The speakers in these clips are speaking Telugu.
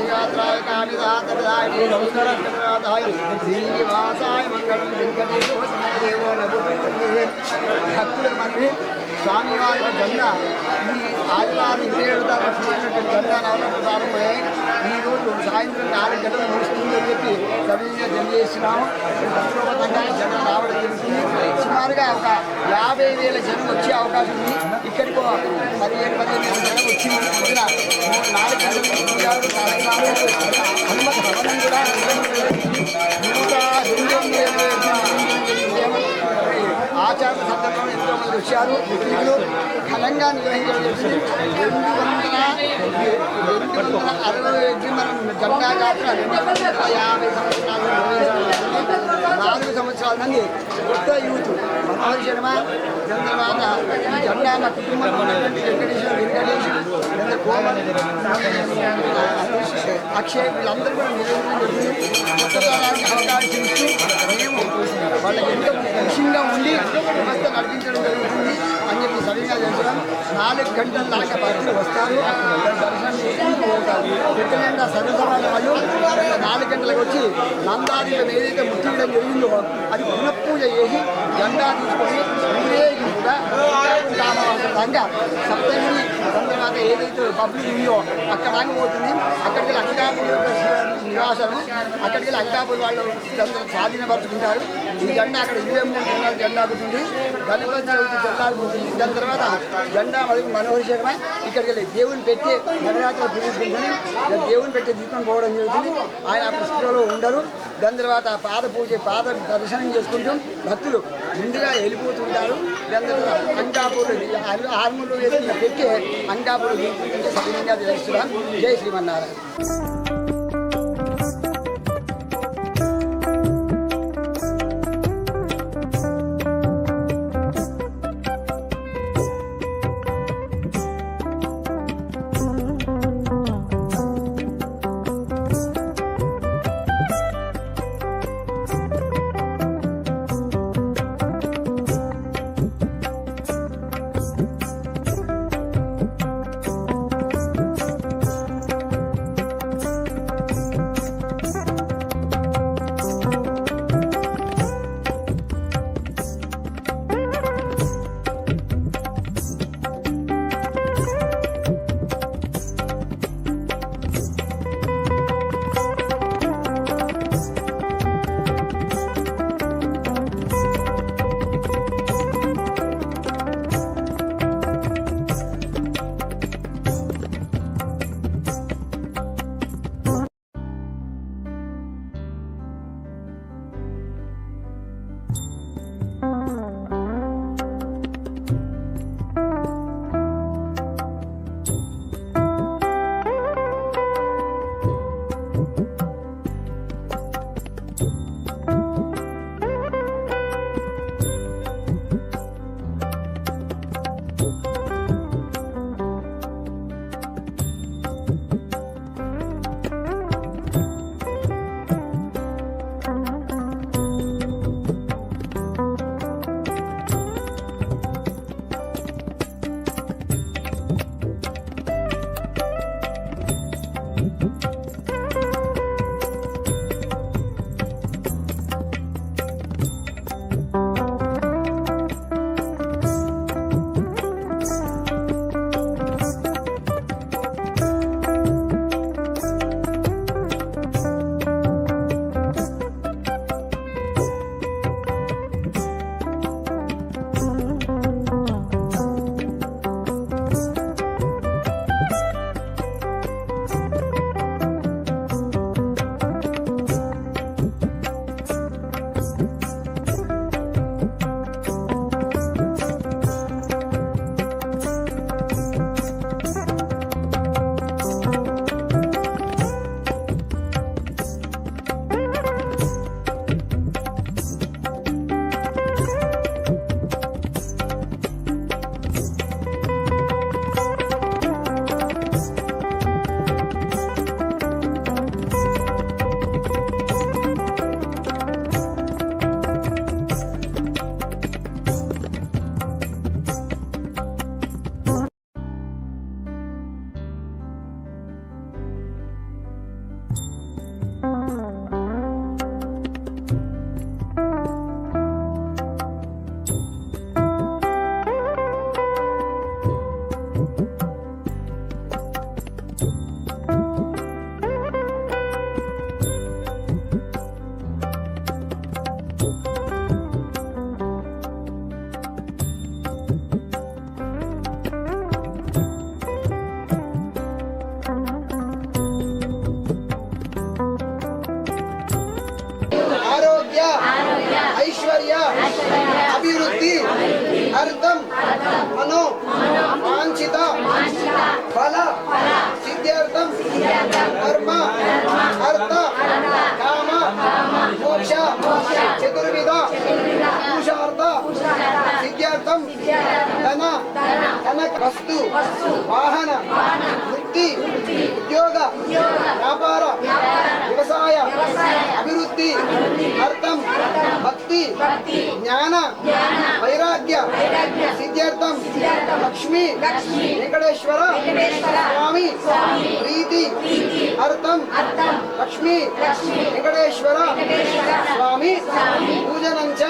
पादयात्राय कामिदाय नमस्काराय श्रीनिवासाय मंगलम वेंकटेश्वरो भक्तुल मनवी स्वामी वाరి జెండా ఈ ఆదివారం 27 తారీఖు జెండా నవరత్న ప్రారంభమై ఈరోజు సాయంత్రం 4 గంటలకు ముగుస్తుందని చెప్పి సభ్యులుగా తెలియజేస్తున్నాము. భక్తులపతంగా జెండా రావడం జరుగుతుంది. సుమారుగా ఒక 50,000 జనం వచ్చే అవకాశం ఉంది. ఇక్కడికి 15,000 జనం వచ్చి పొద్దున 4 గంటలకు హనుమత భవనం కూడా ఆచార సందర్భంలో ఎంతో మంది వచ్చారు. ముఖ్యులు ఘనంగా నిర్వహించడం జరిగింది. 260 మనం జెండా జాతర 250 సంవత్సరాలు నిర్వహించడం 4 సంవత్సరాల నుండి కొత్త యూత్ మనోహర్ శర్మ చంద్రబాబు ఈ జెండా మా కుటుంబంలో ఉన్నటువంటి వెంకటేష్ అక్షయ్ వీళ్ళందరూ కూడా నిర్వహించడం జరిగింది. కొత్తదానికి అవకాశం ఇస్తూ మేము వాళ్ళకి ఎంతో ఖుషిగా ఉండి వ్యవస్థ నడిపించడం జరుగుతుంది అని చెప్పి సరిగా చేస్తున్నాం. 4 గంటల దాకా భక్తులు వస్తారు, దర్శనం చేసుకుంటూ పోతారు. ఎక్కడైనా సర్వసమాజం వాళ్ళు 4 గంటలకు వచ్చి నందాదీపం ఏదైతే ముట్టియడం జరిగిందో అది పునఃపూజ చేసి జెండా తీసుకొని ఊరేగింపుగా రంగా సప్తగిరి తర్వాత ఏదైతే పబ్లిక్ ఉందో అక్కడ పోతుంది. అక్కడికి అంకాపూర్ నివాసం, అక్కడికి అంకాపూర్ వాళ్ళు స్వాధీనపరుచుకుంటారు. ఈ జెండా అక్కడ 23 జెండా పుట్టింది. గణపతి చవితి జెండాలు పుట్టింది. దాని తర్వాత జెండా మరియు మనోహర్ శర్మ ఇక్కడికి వెళ్ళి దేవుని పెట్టి నవరాత్రులు పూజించుకుంటుంది. దేవుని పెట్టి తీసుకొని పోవడం జరుగుతుంది. ఆయన పుస్తకంలో ఉండరు. దాని తర్వాత పాద దర్శనం చేసుకుంటూ భక్తులు ముందుగా వెళ్ళిపోతుంటారు. దాని తర్వాత అంకాపూర్ ఆర్మూరు పెట్టి అంకాపూర్ సవినంగా తెలుస్తున్నాం. జై శ్రీమన్నారాయణ. వస్తు వాహన వృత్తి ఉద్యోగ వ్యాపార వ్యవసాయ అభివృద్ధి అర్థం భక్తి జ్ఞాన వైరాగ్య సిద్ధ్యర్థం లక్ష్మీ వెంకటేశ్వర స్వామి ప్రీతి అర్థం లక్ష్మీ వెంకటేశ్వర స్వామి పూజనంచ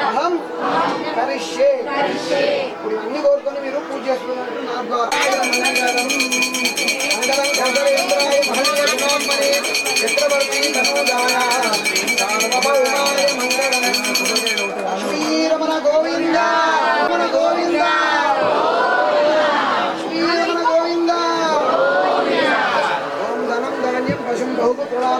అహం కరిష్యే. ఇప్పుడు అన్ని కోరుకొని మీరు పూజ చేసుకున్నట్టు నా ద్వారా చక్రవర్తి ధనోదాయ సార్వభౌమాయ మంగళం. శ్రీరమణ గోవింద రమణ గోవింద శ్రీరమణ గోవింద. ఓం ధనం ధాన్యం పశుం బహుపుత్రుడా.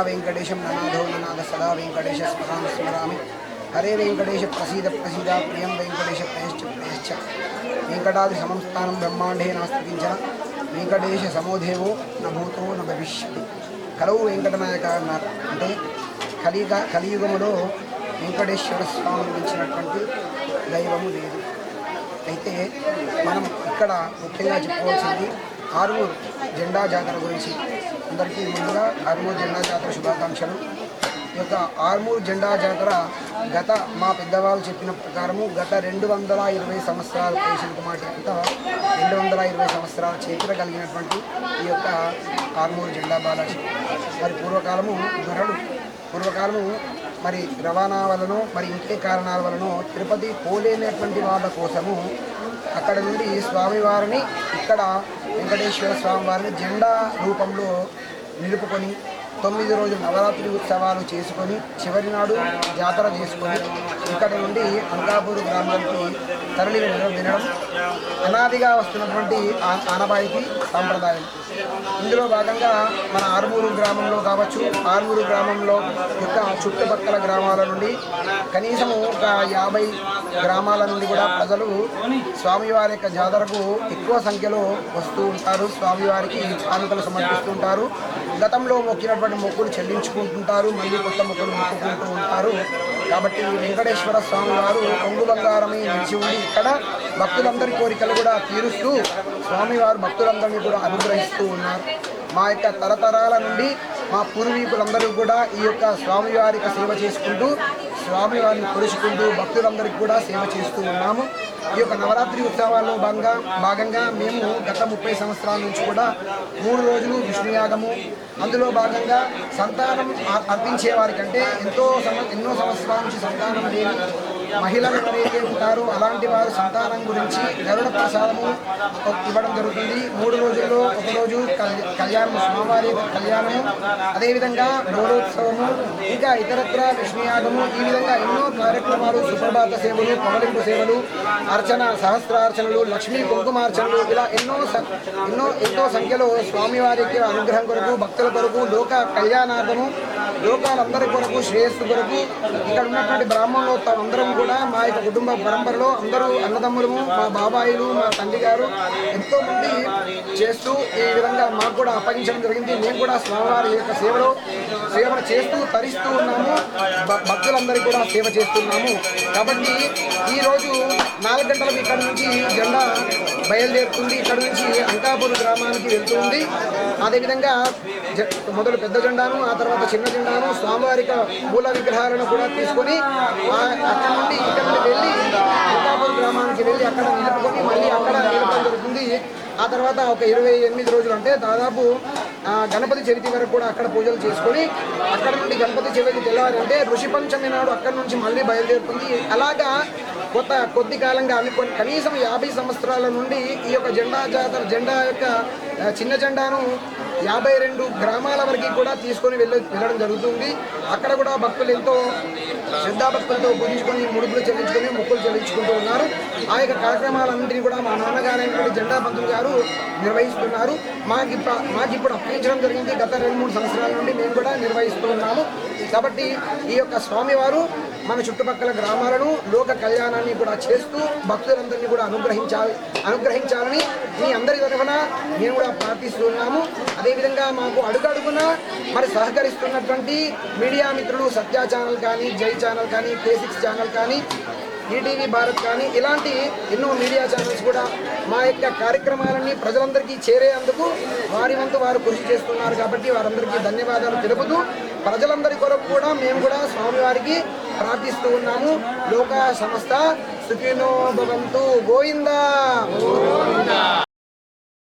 వెంకటేశం ననాథో ననాథ సదా వెంకటేశ స్మరామి స్మరామి. హరే వెంకటేశ ప్రసీద ప్రసీద ప్రియం వెంకటేశ ప్రేశ్చ ప్రేశ్చ. వెంకటాద్రి సమం స్థానం బ్రహ్మాండే నమస్కరించిన వెంకటేశ సమోదేవో న భూతో న భవిష్యతి. కలవు వెంకటనాయక అన్నారు. అంటే కలియుగములో వెంకటేశ్వర స్వామిని మించినటువంటి దైవము లేదు. అయితే మనం ఇక్కడ ముఖ్యంగా చెప్పుకోవాల్సింది ఆర్మూర్ జెండా జాతర గురించి. అందరికీ ముందుగా ఆర్మూర్ జెండా జాతర శుభాకాంక్షలు. ఈ యొక్క ఆర్మూర్ జెండా జాతర మా పెద్దవాళ్ళు చెప్పిన ప్రకారము గత 220 సంవత్సరాల పేషెంట్ మాట అంతా 220 సంవత్సరాల చరిత్ర కలిగినటువంటి ఈ యొక్క ఆర్మూర్ జెండా బాలాజీ. మరి పూర్వకాలము మరి రవాణా వలన మరి ఇంకే కారణాల వలన తిరుపతి పోలేనటువంటి వాళ్ళ కోసము అక్కడ నుండి స్వామివారిని ఇక్కడ వెంకటేశ్వర స్వామివారిని జెండా రూపంలో నిలుపుకొని 9 రోజులు నవరాత్రి ఉత్సవాలు చేసుకొని చివరి నాడు జాతర చేసుకొని ఇక్కడ నుండి అంకాపూర్ గ్రామానికి తరలి వినడం అనాదిగా వస్తున్నటువంటి ఆనవాయితీ సాంప్రదాయం. ఇందులో భాగంగా మన ఆర్మూరు గ్రామంలో కావచ్చు, ఆర్మూరు గ్రామంలో యొక్క చుట్టుపక్కల గ్రామాల నుండి కనీసం ఒక 50 గ్రామాల నుండి కూడా ప్రజలు స్వామివారి యొక్క జాతరకు ఎక్కువ సంఖ్యలో వస్తూ ఉంటారు. స్వామివారికి కానుకలు సమర్పిస్తూ ఉంటారు. గతంలో మొక్కినటువంటి మొక్కులు చెల్లించుకుంటుంటారు. మళ్ళీ కొత్త మొక్కులు మొక్కుకుంటూ ఉంటారు. కాబట్టి వెంకటేశ్వర స్వామి వారు కొంగు బంగారమే నిలిచి ఉండి ఇక్కడ భక్తులందరి కోరికలు కూడా తీరుస్తూ స్వామివారు భక్తులందరినీ కూడా అనుగ్రహిస్తూ ఉన్నారు. మా యొక్క తరతరాల నుండి మా పూర్వీకులందరూ కూడా ఈ యొక్క స్వామివారికి సేవ చేసుకుంటూ స్వామివారిని కొలుచుకుంటూ భక్తులందరికీ కూడా సేవ చేస్తూ ఉన్నాము. ఈ యొక్క నవరాత్రి ఉత్సవాల్లో భాగంగా మేము గత 30 సంవత్సరాల నుంచి కూడా 3 రోజులు విష్ణుయాగము, అందులో భాగంగా సంతానం అర్పించే వారికంటే ఎన్నో సంవత్సరాల నుంచి సంతానం లేని మహిళలు ఎవరైతే ఉంటారో అలాంటి వారు సంతానం గురించి గరుడ ప్రసాదము ఇవ్వడం జరుగుతుంది. 3 రోజుల్లో ఒక రోజు కళ్యాణము, స్వామివారి కళ్యాణము, అదేవిధంగా డోలోత్సవము, ఇంకా ఇతరత్ర విష్ణుయాగము, ఈ విధంగా ఎన్నో కార్యక్రమాలు, సుప్రభాత సేవలు, పవలింపు సేవలు, అర్చన, సహస్రార్చనలు, లక్ష్మీ కుంకుమార్చనలు, ఇలా ఎంతో సంఖ్యలో స్వామివారికి అనుగ్రహం కొరకు, భక్తుల కొరకు, లోక కళ్యాణార్థము, లోకాలందరి కొరకు, శ్రేయస్సు కొరకు ఇక్కడ ఉన్నటువంటి బ్రాహ్మణులు అందరం కూడా మా యొక్క కుటుంబ పరంపరలో అందరూ అన్నదమ్ములము, మా బాబాయిలు, మా తండ్రి గారు ఎంతో మంది చేస్తూ ఈ విధంగా మాకు కూడా అప్పగించడం జరిగింది. మేము కూడా స్వామివారి యొక్క సేవ చేస్తూ తరిస్తూ ఉన్నాము. భక్తులందరికీ కూడా సేవ చేస్తున్నాము. కాబట్టి ఈరోజు 4 గంటలకు ఇక్కడ నుంచి జెండా బయలుదేరుతుంది. ఇక్కడ నుంచి అంకాపూర్ గ్రామానికి వెళ్తుంది. అదేవిధంగా మొదలు పెద్ద జెండాను, ఆ తర్వాత చిన్న జెండాను, స్వామివారి మూల విగ్రహాలను కూడా తీసుకొని అక్కడ నుండి ఇక్కడ నుండి వెళ్ళి అంకాపూర్ గ్రామానికి వెళ్ళి అక్కడ నిలుపుకొని మళ్ళీ అక్కడ నిలపడం జరుగుతుంది. ఆ తర్వాత ఒక 28 రోజులు అంటే దాదాపు గణపతి చవితి వరకు కూడా అక్కడ పూజలు చేసుకొని అక్కడ నుండి గణపతి చవితి తెల్లవారంటే ఋషి పంచమి నాడు అక్కడ నుంచి మళ్ళీ బయలుదేరుతుంది. అలాగా కొద్ది కాలంగా కనీసం 50 సంవత్సరాల నుండి ఈ యొక్క జెండా యొక్క చిన్న జెండాను 52 గ్రామాల వరకు కూడా తీసుకొని వెళ్ళడం జరుగుతుంది. అక్కడ కూడా భక్తులు ఎంతో శ్రద్ధాభక్తులతో పూజించుకొని ముడుపులు చెల్లించుకొని మొక్కులు చెల్లించుకుంటూ ఉన్నారు. ఆ యొక్క కార్యక్రమాలన్నింటినీ కూడా మా నాన్నగారైనటువంటి జెండా పంతులు గారు నిర్వహిస్తున్నారు. మాకు ఇప్పుడు అప్పగించడం జరిగింది. గత 2-3 సంవత్సరాల నుండి మేము కూడా నిర్వహిస్తూ ఉన్నాము. కాబట్టి ఈ యొక్క స్వామివారు మన చుట్టుపక్కల గ్రామాలను లోక కళ్యాణాన్ని కూడా చేస్తూ భక్తులందరినీ కూడా అనుగ్రహించాలని మీ అందరి తరఫున మేము కూడా ప్రార్థిస్తున్నాము. అదేవిధంగా మాకు అడుగడుగున మరి సహకరిస్తున్నటువంటి మీడియా మిత్రులు సత్య ఛానల్ కానీ, జై ఛానల్ కానీ, K6 ఛానల్ కానీ, ఈటీవీ భారత్ కానీ ఇలాంటి ఎన్నో మీడియా ఛానల్స్ కూడా మా యొక్క కార్యక్రమాలన్నీ ప్రజలందరికీ చేరేందుకు వారి వంతు వారు కృషి చేస్తున్నారు. కాబట్టి వారందరికీ ధన్యవాదాలు తెలుపుతూ ప్రజలందరి కొరకు కూడా మేము కూడా స్వామివారికి ప్రార్థిస్తూ ఉన్నాము. లోకా సమస్త సుఖినో భవంతు. గోవిందా.